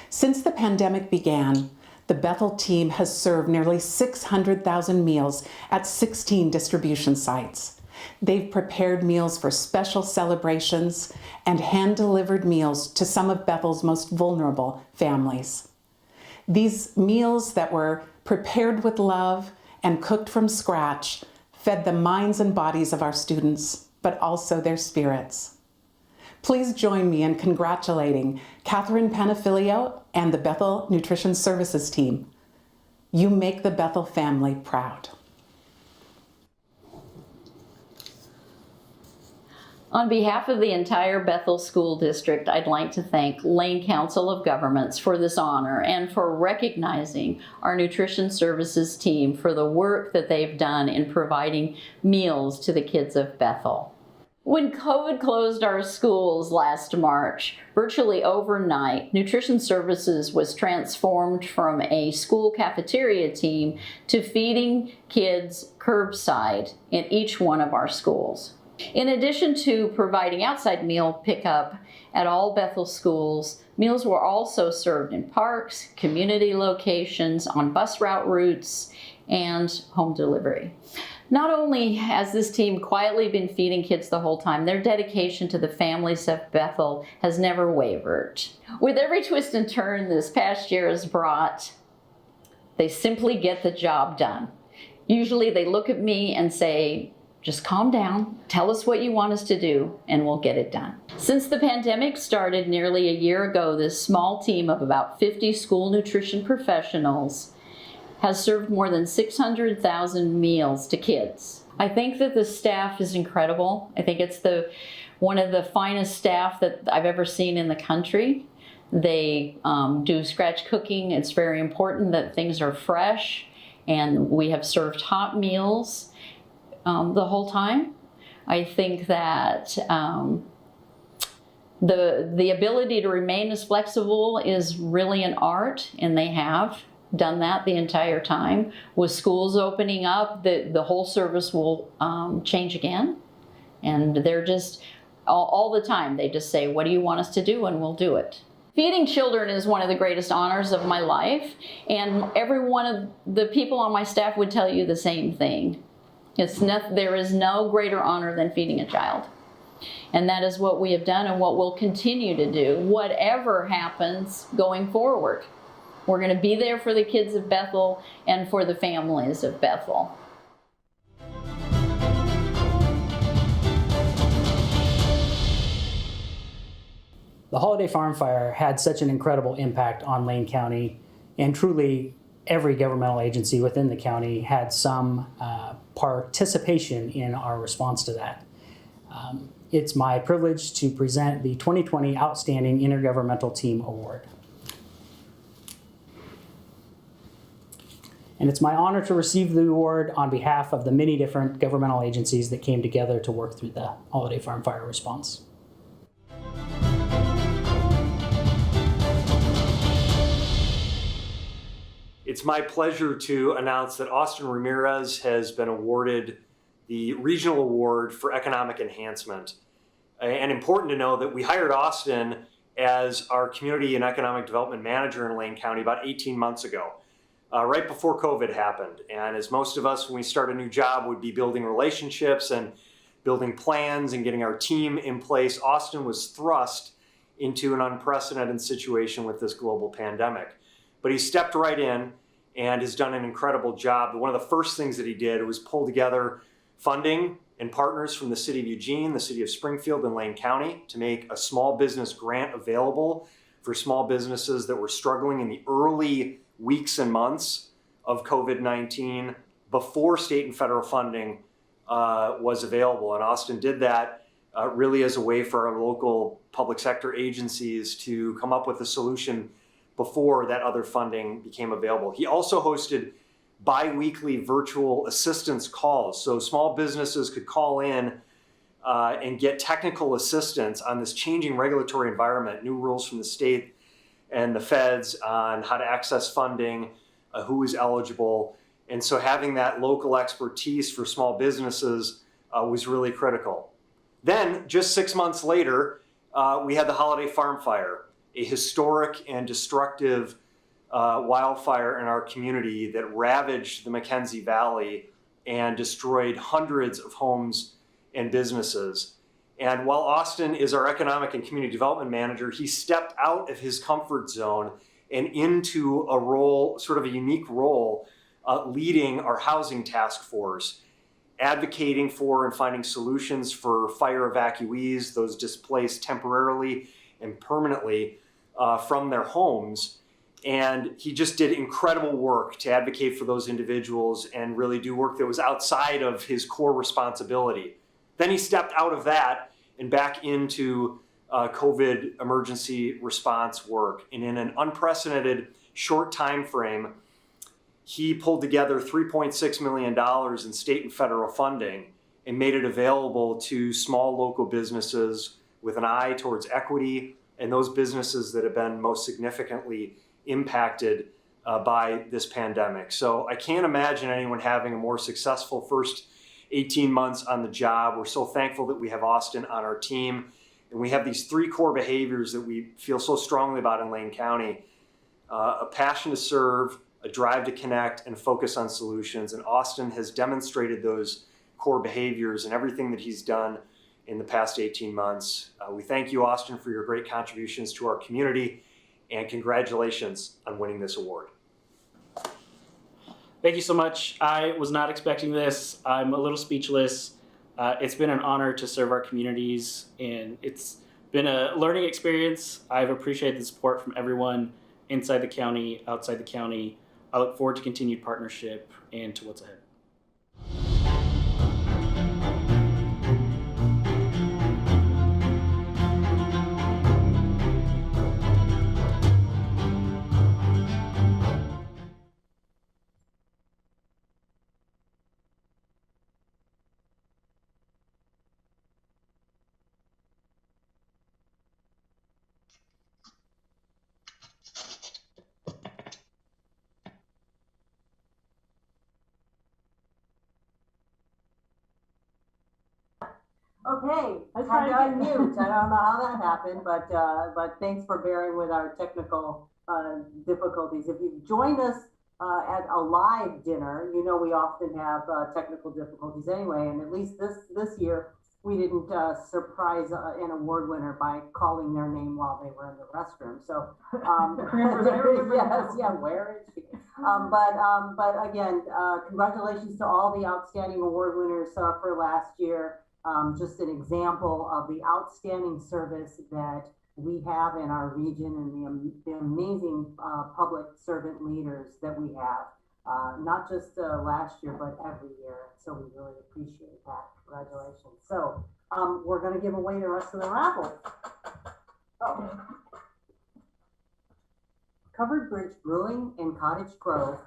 S11: Since the pandemic began, the Bethel team has served nearly 600,000 meals at 16 distribution sites. They've prepared meals for special celebrations and hand-delivered meals to some of Bethel's most vulnerable families. These meals that were prepared with love and cooked from scratch fed the minds and bodies of our students, but also their spirits. Please join me in congratulating Catherine Panafilio and the Bethel Nutrition Services team. You make the Bethel family proud.
S23: On behalf of the entire Bethel School District, I'd like to thank Lane Council of Governments for this honor and for recognizing our nutrition services team for the work that they've done in providing meals to the kids of Bethel. When COVID closed our schools last March, virtually overnight, nutrition services was transformed from a school cafeteria team to feeding kids curbside in each one of our schools. In addition to providing outside meal pickup at all Bethel schools, meals were also served in parks, community locations, on bus routes, and home delivery. Not only has this team quietly been feeding kids the whole time, their dedication to the families of Bethel has never wavered. With every twist and turn this past year has brought, they simply get the job done. Usually they look at me and say, just calm down, tell us what you want us to do, and we'll get it done. Since the pandemic started nearly a year ago, this small team of about 50 school nutrition professionals has served more than 600,000 meals to kids. I think that the staff is incredible. I think it's one of the finest staff that I've ever seen in the country. They do scratch cooking. It's very important that things are fresh, and we have served hot meals the whole time. I think that the ability to remain as flexible is really an art, and they have done that the entire time. With schools opening up, the whole service will change again, and they're just all the time they just say, what do you want us to do, and we'll do it. Feeding children is one of the greatest honors of my life, and every one of the people on my staff would tell you the same thing. There is no greater honor than feeding a child. And that is what we have done and what we'll continue to do, whatever happens going forward. We're going to be there for the kids of Bethel and for the families of Bethel.
S17: The Holiday Farm Fire had such an incredible impact on Lane County, and truly every governmental agency within the county had some participation in our response to that. It's my privilege to present the 2020 Outstanding Intergovernmental Team Award. And it's my honor to receive the award on behalf of the many different governmental agencies that came together to work through the Holiday Farm Fire response.
S6: It's my pleasure to announce that Austin Ramirez has been awarded the Regional Award for Economic Enhancement. And important to know that we hired Austin as our Community and Economic Development Manager in Lane County about 18 months ago, right before COVID happened. And as most of us, when we start a new job, would be building relationships and building plans and getting our team in place, Austin was thrust into an unprecedented situation with this global pandemic. But he stepped right in and has done an incredible job. One of the first things that he did was pull together funding and partners from the City of Eugene, the City of Springfield, and Lane County to make a small business grant available for small businesses that were struggling in the early weeks and months of COVID-19 before state and federal funding was available. And Austin did that really as a way for our local public sector agencies to come up with a solution before that other funding became available. He also hosted bi-weekly virtual assistance calls. So small businesses could call in and get technical assistance on this changing regulatory environment, new rules from the state and the feds on how to access funding, who is eligible. And so having that local expertise for small businesses was really critical. Then just 6 months later, we had the Holiday Farm Fire, a historic and destructive wildfire in our community that ravaged the Mackenzie Valley and destroyed hundreds of homes and businesses. And while Austin is our Economic and Community Development Manager, he stepped out of his comfort zone and into a role, sort of a unique role, leading our housing task force, advocating for and finding solutions for fire evacuees, those displaced temporarily and permanently from their homes. And he just did incredible work to advocate for those individuals and really do work that was outside of his core responsibility. Then he stepped out of that and back into COVID emergency response work. And in an unprecedented short time frame, he pulled together $3.6 million in state and federal funding and made it available to small local businesses with an eye towards equity and those businesses that have been most significantly impacted by this pandemic. So I can't imagine anyone having a more successful first 18 months on the job. We're so thankful that we have Austin on our team. And we have these three core behaviors that we feel so strongly about in Lane County: a passion to serve, a drive to connect, and focus on solutions. And Austin has demonstrated those core behaviors in everything that he's done in the past 18 months. We thank you, Austin, for your great contributions to our community, and congratulations on winning this award.
S8: Thank you so much. I was not expecting this. I'm a little speechless. It's been an honor to serve our communities, and it's been a learning experience. I've appreciated the support from everyone inside the county, outside the county. I look forward to continued partnership and to what's ahead.
S1: Okay, time to unmute. I don't know how that happened, but thanks for bearing with our technical difficulties. If you've joined us at a live dinner, you know we often have technical difficulties anyway, and at least this year we didn't surprise an award winner by calling their name while they were in the restroom. So, yes, yeah, where is she? But again, congratulations to all the outstanding award winners for last year. Just an example of the outstanding service that we have in our region and the amazing public servant leaders that we have, not just last year, but every year. So we really appreciate that. Congratulations. So we're going to give away the rest of the raffle. Oh. Covered Bridge Brewing in Cottage Grove.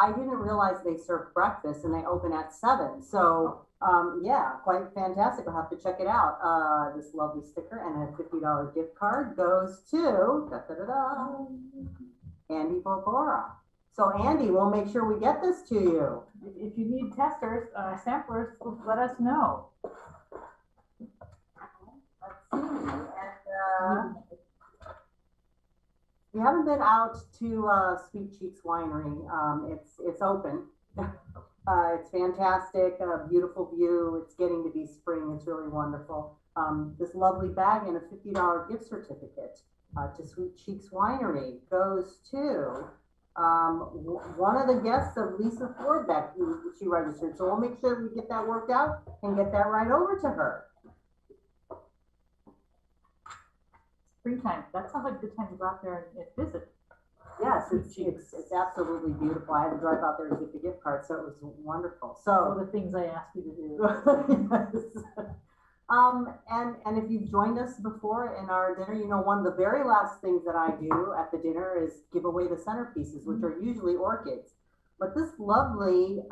S1: I didn't realize they serve breakfast and they open at 7. So yeah, quite fantastic. I'll have to check it out. This lovely sticker and a $50 gift card goes to Andy Barbara. So Andy, we'll make sure we get this to you.
S2: If you need testers, samplers, let us know.
S1: Let's see. And we haven't been out to Sweet Cheeks Winery. It's open. It's fantastic, a beautiful view. It's getting to be spring. It's really wonderful. This lovely bag and a $50 gift certificate to Sweet Cheeks Winery goes to one of the guests of Lisa Fordbeck, who she registered. So we'll make sure we get that worked out and get that right over to her.
S2: Springtime, that sounds like a good time to go out there and visit.
S1: Yes, it's absolutely beautiful. I had to drive out there to get the gift card, so it was wonderful. So
S2: all the things I asked you to do.
S1: yes. And if you've joined us before in our dinner, you know, one of the very last things that I do at the dinner is give away the centerpieces, which are usually orchids. But this lovely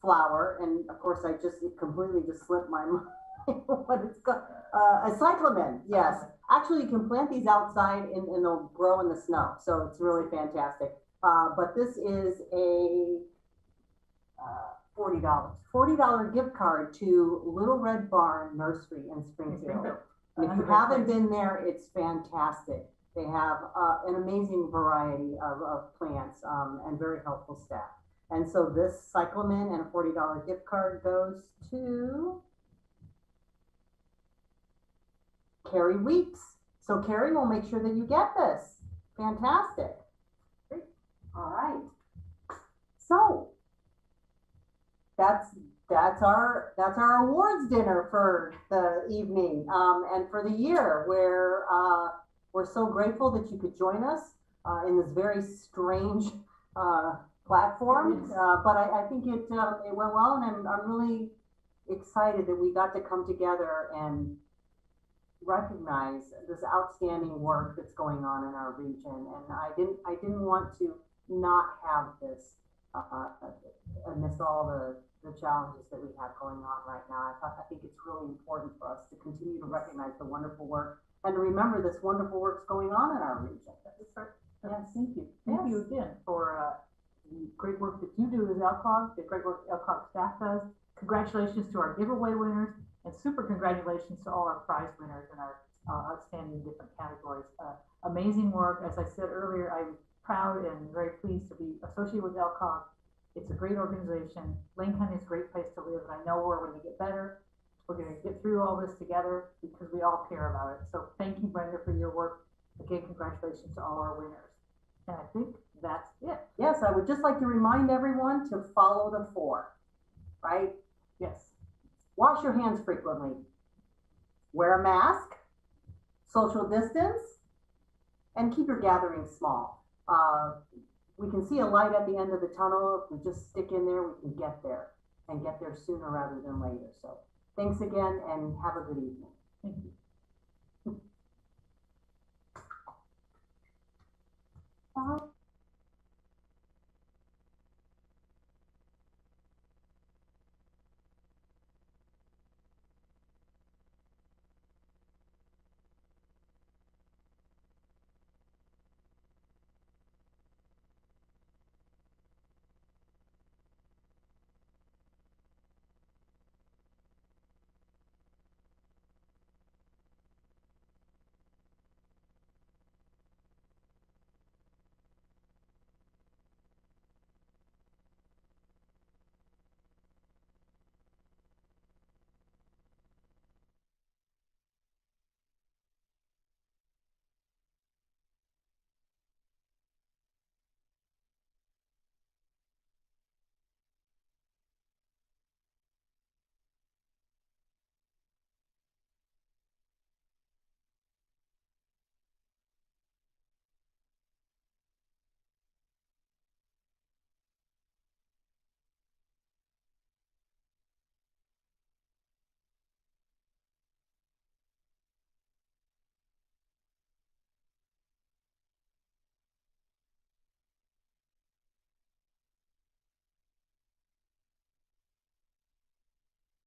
S1: flower, and of course I completely slipped my mind what it's called, a cyclamen, yes. Actually, you can plant these outside and they'll grow in the snow, so it's really fantastic. But this is a $40 gift card to Little Red Barn Nursery in Springfield. And if you haven't been there, it's fantastic. They have an amazing variety of plants and very helpful staff. And so this cyclamen and a $40 gift card goes to Carrie Weeks. So Carrie will make sure that you get this. Fantastic. Great. All right. So that's our awards dinner for the evening and for the year, where we're so grateful that you could join us in this very strange platform. But I think it went well, and I'm really excited that we got to come together and recognize this outstanding work that's going on in our region. And I didn't want to not have this amidst all the challenges that we have going on right now. I think it's really important for us to continue to recognize the wonderful work and to remember this wonderful work's going on in our region.
S2: Yes, thank you. Thank you again for the great work that you do as LCOG, the great work LCOG staff does. Congratulations to our giveaway winners, and super congratulations to all our prize winners in our outstanding different categories. Amazing work. As I said earlier, I'm proud and very pleased to be associated with LCOG. It's a great organization. Lane County is a great place to live, and I know we're going to get better. We're going to get through all this together because we all care about it. So thank you, Brenda, for your work. Again, congratulations to all our winners. And I think that's it.
S1: Yes, I would just like to remind everyone to follow the 4, right?
S2: Yes.
S1: Wash your hands frequently. Wear a mask, social distance, and keep your gatherings small. We can see a light at the end of the tunnel. If we just stick in there, we can get there and get there sooner rather than later. So thanks again and have a good evening.
S2: Thank you.